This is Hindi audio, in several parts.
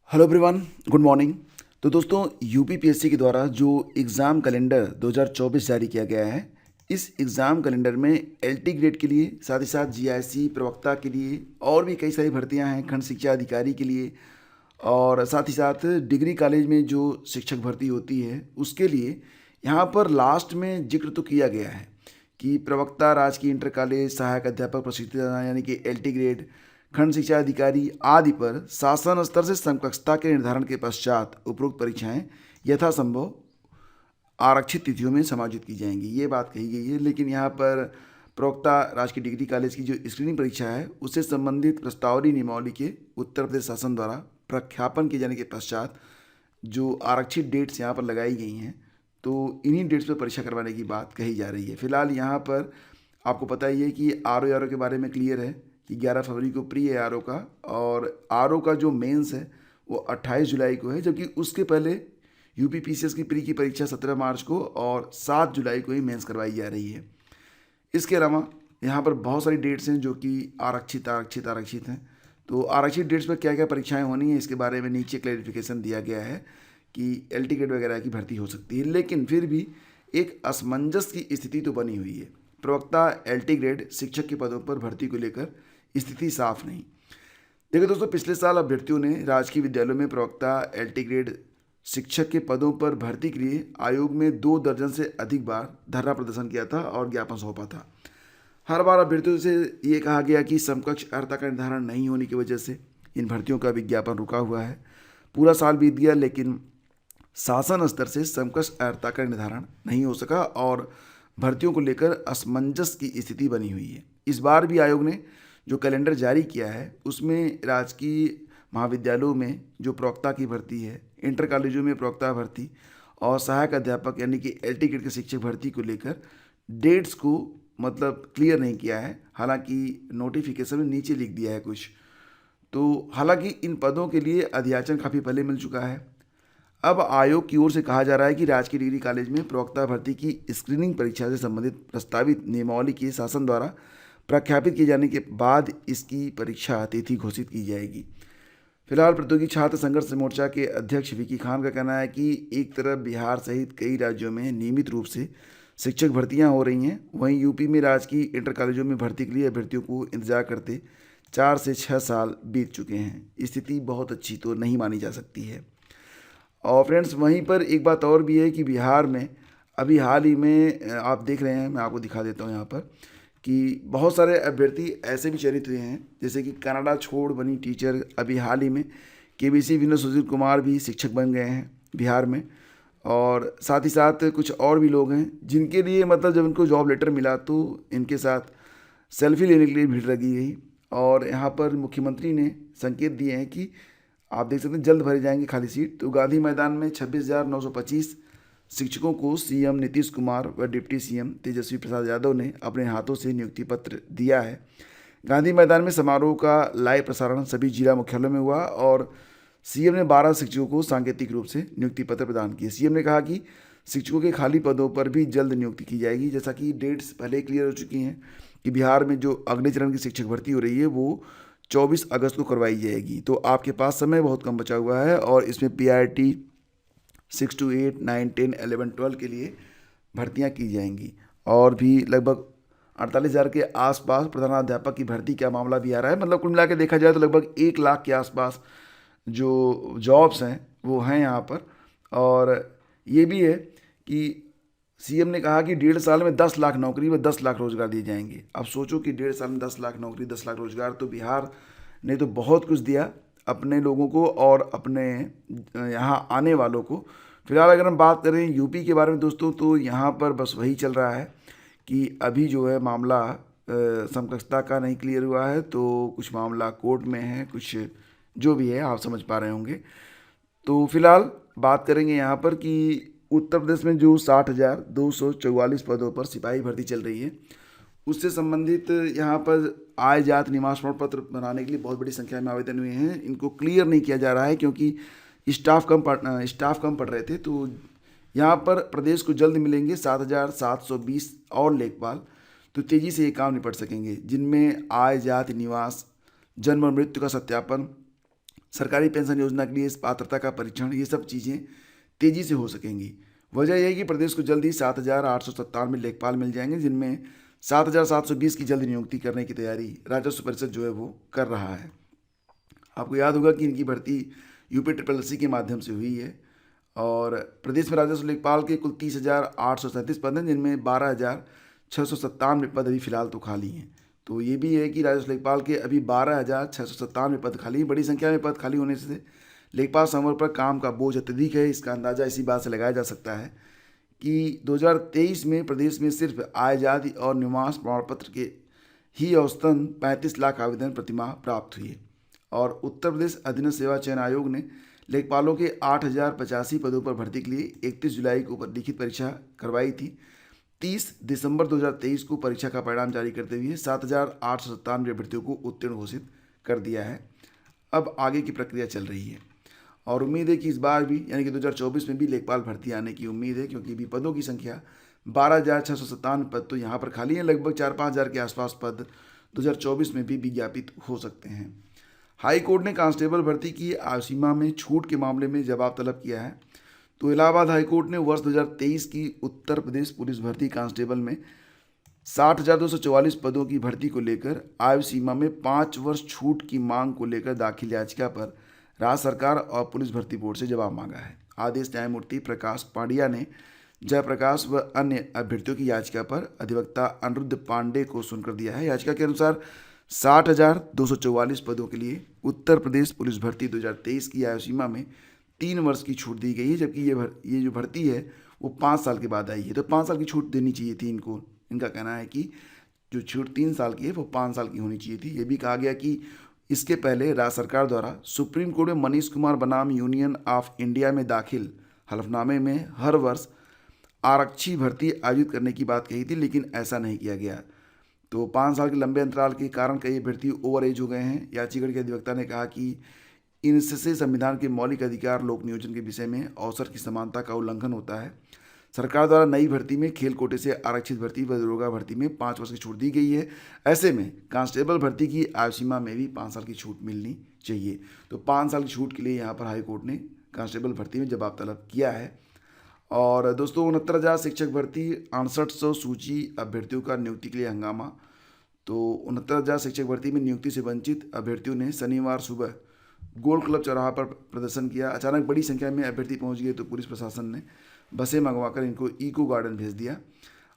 Hello everyone, good morning. तो दोस्तों, यूपीपीएससी के द्वारा जो एग्ज़ाम कैलेंडर 2024 जारी किया गया है, इस एग्ज़ाम कैलेंडर में एलटी ग्रेड के लिए, साथ ही साथ जीआईसी प्रवक्ता के लिए और भी कई सारी भर्तियां हैं, खंड शिक्षा अधिकारी के लिए, और साथ ही साथ डिग्री कॉलेज में जो शिक्षक भर्ती होती है उसके लिए यहाँ पर लास्ट में जिक्र तो किया गया है कि प्रवक्ता, राजकीय इंटर कॉलेज, सहायक अध्यापक प्रशिक्षण यानी कि एलटी ग्रेड, खंड शिक्षा अधिकारी आदि पर शासन स्तर से समकक्षता के निर्धारण के पश्चात उपरोक्त परीक्षाएं यथासंभव आरक्षित तिथियों में समायोजित की जाएंगी, ये बात कही गई है। लेकिन यहाँ पर प्रवक्ता राजकीय डिग्री कॉलेज की जो स्क्रीनिंग परीक्षा है उससे संबंधित प्रस्तावनी नियमावली के उत्तर प्रदेश शासन द्वारा प्रख्यापन किए जाने के पश्चात जो आरक्षित डेट्स यहाँ पर लगाई गई हैं, तो इन्हीं डेट्स पर परीक्षा करवाने की बात कही जा रही है। फिलहाल यहाँ पर आपको पता ही है कि आर के बारे में क्लियर है कि 11 फरवरी को प्री है आर का, और आर का जो मेंस है वो 28 जुलाई को है, जबकि उसके पहले यूपीपीसीएस की प्री की परीक्षा 17 मार्च को और 7 जुलाई को ही मेंस करवाई जा रही है। इसके अलावा यहाँ पर बहुत सारी डेट्स हैं जो कि आरक्षित हैं। तो आरक्षित डेट्स पर क्या क्या परीक्षाएं होनी है इसके बारे में नीचे क्लैरिफिकेशन दिया गया है कि एल टिकट वगैरह की भर्ती हो सकती है, लेकिन फिर भी एक असमंजस की स्थिति तो बनी हुई है। प्रवक्ता, एलटी ग्रेड शिक्षक के पदों पर भर्ती को लेकर स्थिति साफ नहीं। देखिए दोस्तों, पिछले साल अभ्यर्थियों ने राजकीय विद्यालयों में प्रवक्ता, एलटी ग्रेड शिक्षक के पदों पर भर्ती के लिए आयोग में 2 दर्जन से अधिक बार धरना प्रदर्शन किया था और ज्ञापन सौंपा था। हर बार अभ्यर्थियों से ये कहा गया कि समकक्ष अर्हता का निर्धारण नहीं होने की वजह से इन भर्तियों का विज्ञापन रुका हुआ है। पूरा साल बीत गया लेकिन शासन स्तर से समकक्ष अर्हता का निर्धारण नहीं हो सका और भर्तियों को लेकर असमंजस की स्थिति बनी हुई है। इस बार भी आयोग ने जो कैलेंडर जारी किया है उसमें राजकीय महाविद्यालयों में जो प्रवक्ता की भर्ती है, इंटर कॉलेजों में प्रवक्ता भर्ती और सहायक अध्यापक यानी कि एलटी ग्रेड के शिक्षक भर्ती को लेकर डेट्स को मतलब क्लियर नहीं किया है। हालांकि नोटिफिकेशन में नीचे लिख दिया है कुछ। तो हालांकि इन पदों के लिए अधियाचन काफ़ी पहले मिल चुका है। अब आयोग की ओर से कहा जा रहा है कि राजकीय डिग्री कॉलेज में प्रवक्ता भर्ती की स्क्रीनिंग परीक्षा से संबंधित प्रस्तावित नियमावली की शासन द्वारा प्रख्यापित किए जाने के बाद इसकी परीक्षा तिथि घोषित की जाएगी। फिलहाल प्रतियोगी छात्र संघर्ष मोर्चा के अध्यक्ष विकी खान का कहना है कि एक तरफ बिहार सहित कई राज्यों में नियमित रूप से शिक्षक भर्तियां हो रही हैं, वहीं यूपी में राजकीय इंटर कॉलेजों में भर्ती के लिए अभ्यर्थियों को इंतजार करते 4 से 6 साल बीत चुके हैं। स्थिति बहुत अच्छी तो नहीं मानी जा सकती है। और फ्रेंड्स, वहीं पर एक बात और भी है कि बिहार में अभी हाल ही में आप देख रहे हैं, मैं आपको दिखा देता हूँ यहाँ पर, कि बहुत सारे अभ्यर्थी ऐसे भी चयनित हुए हैं जैसे कि कनाडा छोड़ बनी टीचर, अभी हाल ही में केबीसी विनोद सुशील कुमार भी शिक्षक बन गए हैं बिहार में। और साथ ही साथ कुछ और भी लोग हैं जिनके लिए मतलब जब इनको जॉब लेटर मिला तो इनके साथ सेल्फी लेने के लिए भीड़ लगी गई। और यहाँ पर मुख्यमंत्री ने संकेत दिए हैं कि आप देख सकते हैं जल्द भरे जाएंगे खाली सीट। तो गांधी मैदान में 26,925 शिक्षकों को सीएम नीतीश कुमार व डिप्टी सीएम तेजस्वी प्रसाद यादव ने अपने हाथों से नियुक्ति पत्र दिया है। गांधी मैदान में समारोह का लाइव प्रसारण सभी जिला मुख्यालयों में हुआ और सीएम ने 12 शिक्षकों को सांकेतिक रूप से नियुक्ति पत्र प्रदान किए। सीएम ने कहा कि शिक्षकों के खाली पदों पर भी जल्द नियुक्ति की जाएगी। जैसा कि डेट्स पहले क्लियर हो चुकी हैं कि बिहार में जो अगले चरण की शिक्षक भर्ती हो रही है वो 24 अगस्त को करवाई जाएगी। तो आपके पास समय बहुत कम बचा हुआ है और इसमें पीआरटी 6 to 8, 9, 10, 11, 12 के लिए भर्तियां की जाएंगी। और भी लगभग 48,000 के आसपास प्रधानाध्यापक की भर्ती का मामला भी आ रहा है। मतलब कुल मिला के देखा जाए तो लगभग 1 लाख के आसपास जो जॉब्स हैं वो हैं यहाँ पर। और ये भी है कि सीएम ने कहा कि 1.5 साल में 10 लाख नौकरी व 10 लाख रोजगार दिए जाएंगे। अब सोचो कि 1.5 साल में 10 लाख नौकरी, 10 लाख रोजगार, तो बिहार ने तो बहुत कुछ दिया अपने लोगों को और अपने यहाँ आने वालों को। फिलहाल अगर हम बात करें यूपी के बारे में दोस्तों, तो यहाँ पर बस वही चल रहा है कि अभी जो है मामला समकक्षता का नहीं क्लियर हुआ है, तो कुछ मामला कोर्ट में है, कुछ जो भी है आप समझ पा रहे होंगे। तो फिलहाल बात करेंगे यहाँ पर कि उत्तर प्रदेश में जो 60,244 पदों पर सिपाही भर्ती चल रही है उससे संबंधित यहाँ पर आय जात निवास प्रमाण पत्र बनाने के लिए बहुत बड़ी संख्या में आवेदन हुए हैं। इनको क्लियर नहीं किया जा रहा है क्योंकि स्टाफ कम पढ़ रहे थे। तो यहाँ पर प्रदेश को जल्द मिलेंगे 7,720 और लेखपाल, तो तेज़ी से ये काम निपट सकेंगे, जिनमें आय जाति निवास, जन्म और मृत्यु का सत्यापन, सरकारी पेंशन योजना के लिए इस पात्रता का परीक्षण, ये सब चीज़ें तेज़ी से हो सकेंगी। वजह यह है कि प्रदेश को जल्द ही 7,897 लेखपाल मिल जाएंगे, जिनमें 7,720 की जल्द नियुक्ति करने की तैयारी राजस्व परिषद जो है वो कर रहा है। आपको याद होगा कि इनकी भर्ती UPSSC के माध्यम से हुई है और प्रदेश में राजस्व लेखपाल के कुल 30,837 पद हैं, जिनमें 12,697 पद अभी फिलहाल तो खाली हैं। तो ये भी है कि राजस्व लेखपाल के अभी 12,697 पद खाली हैं। बड़ी संख्या में पद खाली होने से लेखपाल संवर्ग पर काम का बोझ अत्यधिक है। इसका अंदाज़ा इसी बात से लगाया जा सकता है कि 2023 में प्रदेश में सिर्फ आय जाति और निवास प्रमाण पत्र के ही औसतन 35 लाख आवेदन प्रतिमाह प्राप्त हुए और उत्तर प्रदेश अधीनस्थ सेवा चयन आयोग ने लेखपालों के 8,085 पदों पर भर्ती के लिए 31 जुलाई को लिखित परीक्षा करवाई थी। 30 दिसंबर 2023 को परीक्षा का परिणाम जारी करते हुए 7,897 अभ्यर्थियों को उत्तीर्ण घोषित कर दिया है। अब आगे की प्रक्रिया चल रही है और उम्मीद है कि इस बार भी यानी कि 2024 में भी लेखपाल भर्ती आने की उम्मीद है, क्योंकि भी पदों की संख्या 12,697 पद तो यहाँ पर खाली हैं। लगभग 4-5 हज़ार के आसपास पद 2024 में भी विज्ञापित हो सकते हैं। हाई कोर्ट ने कांस्टेबल भर्ती की आयु सीमा में छूट के मामले में जवाब तलब किया है। तो इलाहाबाद हाई कोर्ट ने वर्ष 2023 की उत्तर प्रदेश पुलिस भर्ती कांस्टेबल में 60,244 पदों की भर्ती को लेकर आयु सीमा में 5 वर्ष छूट की मांग को लेकर दाखिल याचिका पर राज्य सरकार और पुलिस भर्ती बोर्ड से जवाब मांगा है। आदेश न्यायमूर्ति प्रकाश पांड्या ने जयप्रकाश व अन्य अभ्यर्थियों की याचिका पर अधिवक्ता अनिरुद्ध पांडे को सुनकर दिया है। याचिका के अनुसार 60,244 पदों के लिए उत्तर प्रदेश पुलिस भर्ती 2023 की आयु सीमा में 3 वर्ष की छूट दी गई है, जबकि ये जो भर्ती है वो 5 साल के बाद आई है। तो 5 साल की छूट देनी चाहिए थी इनको। इनका कहना है कि जो छूट 3 साल की है वो 5 साल की होनी चाहिए थी। ये भी कहा गया कि इसके पहले राज्य सरकार द्वारा सुप्रीम कोर्ट में मनीष कुमार बनाम यूनियन ऑफ इंडिया में दाखिल हलफनामे में हर वर्ष आरक्षी भर्ती आयोजित करने की बात कही थी, लेकिन ऐसा नहीं किया गया। तो 5 साल के लंबे अंतराल के कारण कई अभ्यर्थी ओवर एज हो गए हैं। याचिका के अधिवक्ता ने कहा कि इनसे संविधान के मौलिक अधिकार लोक नियोजन के विषय में अवसर की समानता का उल्लंघन होता है। सरकार द्वारा नई भर्ती में खेल कोटे से आरक्षित भर्ती व दरोगा भर्ती में 5 वर्ष की छूट दी गई है। ऐसे में कांस्टेबल भर्ती की आयु सीमा में भी 5 साल की छूट मिलनी चाहिए। तो 5 साल की छूट के लिए यहाँ पर हाई कोर्ट ने कांस्टेबल भर्ती में जवाब तलब किया है। और दोस्तों 69,000 शिक्षक भर्ती 6800 सूची अभ्यर्थियों का नियुक्ति के लिए हंगामा। तो 69,000 शिक्षक भर्ती में नियुक्ति से वंचित अभ्यर्थियों ने शनिवार सुबह गोल्ड क्लब चौराहा पर प्रदर्शन किया। अचानक बड़ी संख्या में अभ्यर्थी पहुंच गए तो पुलिस प्रशासन ने बसें मंगवाकर इनको इको गार्डन भेज दिया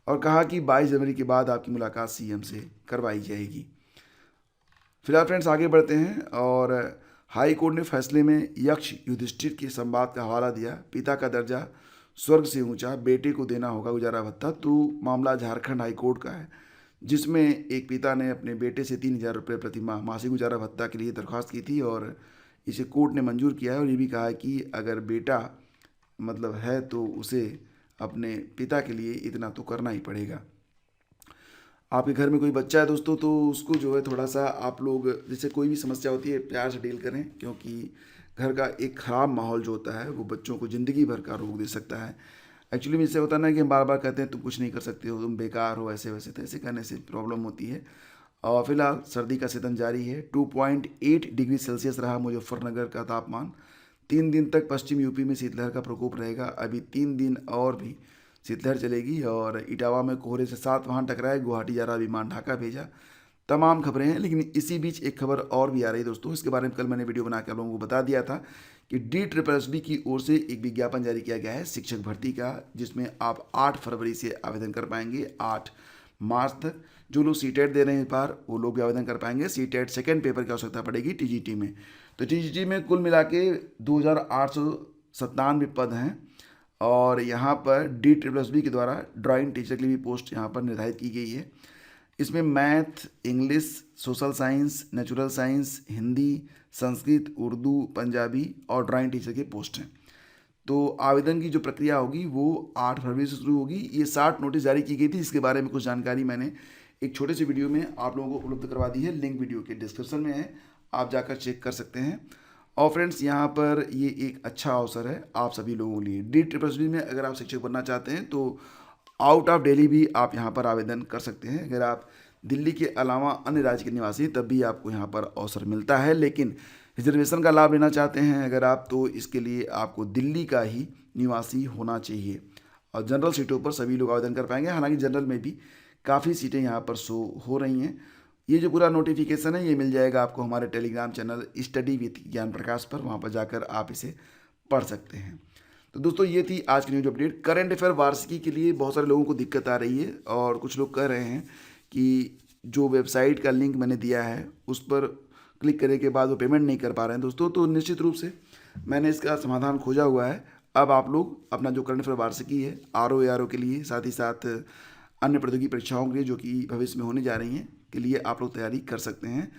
और कहा कि 22 जनवरी के बाद आपकी मुलाकात सीएम से करवाई जाएगी। फिलहाल फ्रेंड्स आगे बढ़ते हैं और हाई कोर्ट ने फैसले में यक्ष युधिष्ठिर के संवाद का हवाला दिया। पिता का दर्जा स्वर्ग से ऊंचा, बेटे को देना होगा गुजारा भत्ता। तो मामला झारखंड हाई कोर्ट का है, जिसमें एक पिता ने अपने बेटे से 3,000 रुपये प्रति माह मासिक गुजारा भत्ता के लिए दरख्वास्त की थी और इसे कोर्ट ने मंजूर किया है। और ये भी कहा है कि अगर बेटा मतलब है तो उसे अपने पिता के लिए इतना तो करना ही पड़ेगा। आपके घर में कोई बच्चा है दोस्तों, तो उसको जो है थोड़ा सा आप लोग, जैसे कोई भी समस्या होती है प्यार से डील करें, क्योंकि घर का एक ख़राब माहौल जो होता है वो बच्चों को ज़िंदगी भर का रोग दे सकता है। एक्चुअली में इससे होता है ना कि हम बार बार कहते हैं तुम कुछ नहीं कर सकते हो, तुम बेकार हो, ऐसे वैसे, तो ऐसे कहने से प्रॉब्लम होती है। और फिलहाल सर्दी का सीजन जारी है। 2.8 डिग्री सेल्सियस रहा मुजफ्फरनगर का तापमान। 3 दिन तक पश्चिम यूपी में शीतलहर का प्रकोप रहेगा। अभी 3 दिन और भी शीतलहर चलेगी और इटावा में कोहरे से 7 वाहन टकराए, गुवाहाटी जा रहा विमान ढाका भेजा। तमाम खबरें हैं, लेकिन इसी बीच एक खबर और भी आ रही है दोस्तों। इसके बारे में कल मैंने वीडियो बना के आप लोगों को बता दिया था कि DSSB की ओर से एक विज्ञापन जारी किया गया है शिक्षक भर्ती का, जिसमें आप 8 फरवरी से आवेदन कर पाएंगे। 8 मार्च तक जो लोग सीटेट दे रहे हैं इस बार, वो लोग भी आवेदन कर पाएंगे। सीटेट सेकेंड पेपर की आवश्यकता पड़ेगी TGT में। तो TGT में कुल मिला के 2,897 पद हैं और यहाँ पर DSSB के द्वारा ड्राइंग टीचर के लिए भी पोस्ट यहाँ पर निर्धारित की गई है। इसमें math, English, social science, natural science, Hindi, Sanskrit, Urdu, Punjabi और ड्राइंग टीचर के पोस्ट हैं। तो आवेदन की जो प्रक्रिया होगी वो 8 फरवरी से शुरू होगी। ये 60 नोटिस जारी की गई थी, इसके बारे में कुछ जानकारी मैंने एक छोटे से वीडियो में आप लोगों को उपलब्ध करवा दी है। लिंक वीडियो के डिस्क्रिप्शन में है, आप जाकर चेक कर सकते हैं। और फ्रेंड्स यहाँ पर ये एक अच्छा अवसर है आप सभी लोगों के लिए। DSSB में अगर आप शिक्षक बनना चाहते हैं तो आउट ऑफ दिल्ली भी आप यहाँ पर आवेदन कर सकते हैं। अगर आप दिल्ली के अलावा अन्य राज्य के निवासी तब भी आपको यहाँ पर अवसर मिलता है। लेकिन रिजर्वेशन का लाभ लेना चाहते हैं अगर आप, तो इसके लिए आपको दिल्ली का ही निवासी होना चाहिए। और जनरल सीटों पर सभी लोग आवेदन कर पाएंगे। हालांकि जनरल में भी काफ़ी सीटें यहाँ पर शो हो रही हैं। ये जो पूरा नोटिफिकेशन है ये मिल जाएगा आपको हमारे टेलीग्राम चैनल स्टडी विद ज्ञान प्रकाश पर, वहाँ पर जाकर आप इसे पढ़ सकते हैं। तो दोस्तों ये थी आज की न्यूज अपडेट। करंट अफेयर वार्षिकी के लिए बहुत सारे लोगों को दिक्कत आ रही है और कुछ लोग कह रहे हैं कि जो वेबसाइट का लिंक मैंने दिया है उस पर क्लिक करने के बाद वो पेमेंट नहीं कर पा रहे हैं दोस्तों। तो निश्चित रूप से मैंने इसका समाधान खोजा हुआ है। अब आप लोग अपना जो करंट अफेयर वार्षिकी है RO के लिए, साथ ही साथ अन्य प्रतियोगी परीक्षाओं के लिए जो कि भविष्य में होने जा रही हैं के लिए आप लोग तैयारी कर सकते हैं।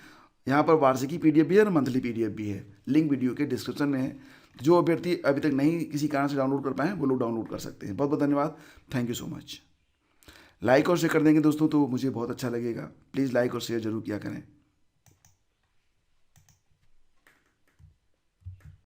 यहाँ पर वार्षिकी PDF भी है और मंथली PDF भी है। लिंक वीडियो के डिस्क्रिप्शन में है। जो अभ्यर्थी अभी तक नहीं किसी कारण से डाउनलोड कर पाए वो लोग डाउनलोड कर सकते हैं। बहुत बहुत धन्यवाद। Thank you so much. Like और शेयर कर देंगे दोस्तों तो मुझे बहुत अच्छा लगेगा। प्लीज़ लाइक और शेयर जरूर किया करें।